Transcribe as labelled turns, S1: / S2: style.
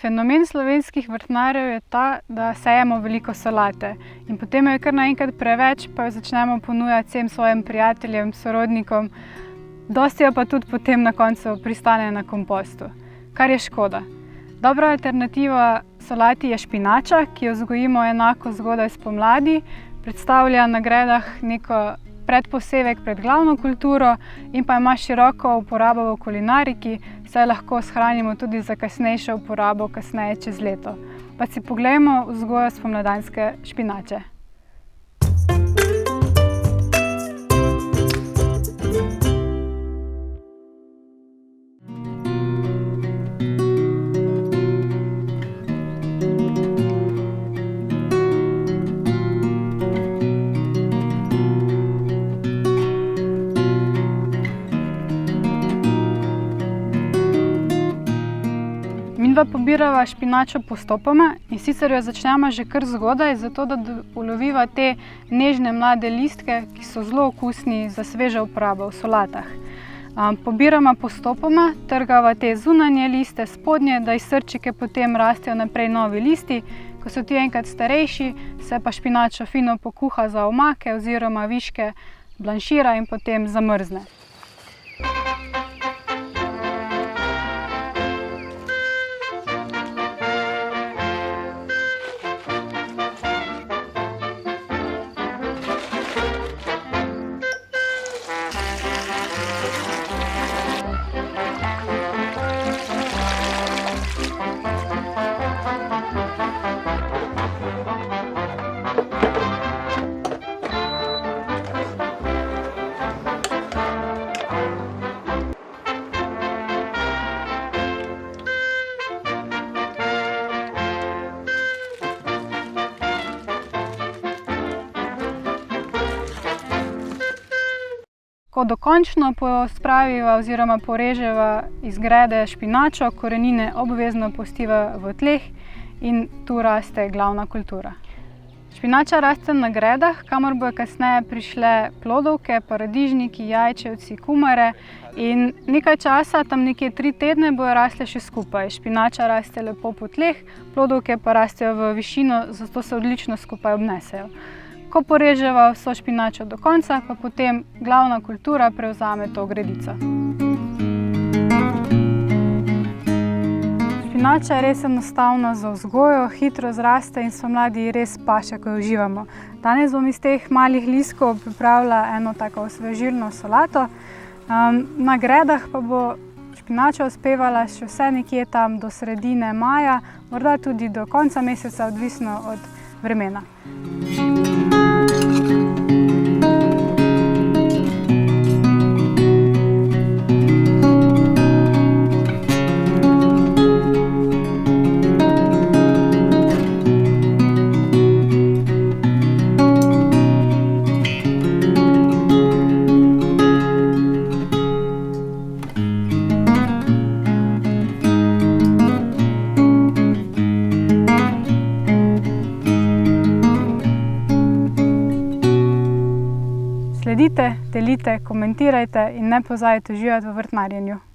S1: Fenomen slovenskih vrtnarjev je ta, da sejemo veliko solate in potem jo je kar naenkrat preveč, pa jo začnemo ponujati vsem svojim prijateljem, sorodnikom, dosti jo pa tudi potem na koncu pristane na kompostu, kar je škoda. Dobra alternativa solati je špinača, ki jo vzgojimo enako zgodaj spomladi, predstavlja na gredah neko predposevek pred glavno kulturo in pa ima široko uporabo v kulinariki, saj lahko shranimo tudi za kasnejšo uporabo kasneje čez leto. Pa si poglejmo vzgojo spomladanske špinače. Midva pobirava špinačo postopoma in sicer jo začnemo že kar zgodaj, zato da uloviva te nežne mlade listke, ki so zelo okusni za svežo uporabo v solatah. Pobiramo postopoma, trgava te zunanje liste, spodnje, da iz srčike potem rastejo naprej novi listi. Ko so ti enkrat starejši, se pa špinačo fino pokuha za omake oziroma viške, blanšira in potem zamrzne. Ko dokončno pospraviva oziroma poreževa iz grede špinačo, korenine obvezno pustiva v tleh in tu raste glavna kultura. Špinača raste na gredah, kamor bojo kasneje prišle plodovke, paradižniki, jajčevci, kumare in nekaj časa, tam nekje 3 tedne, bojo rasle še skupaj. Špinača raste lepo po tleh, plodovke pa rastejo v višino, zato se odlično skupaj obnesejo. Ko poreževa vso špinačo do konca, pa potem glavna kultura prevzame to gredico. Špinača je res enostavna za vzgojo, hitro zraste in spomladi res paše, ko jo uživamo. Danes bom iz teh malih listkov pripravila eno tako osvežilno solato. Na gredah pa bo špinača uspevala še vse nekje tam do sredine maja, morda tudi do konca meseca, odvisno od vremena. Sledite, delite, komentirajte in ne pozabite uživati v vrtnarjenju.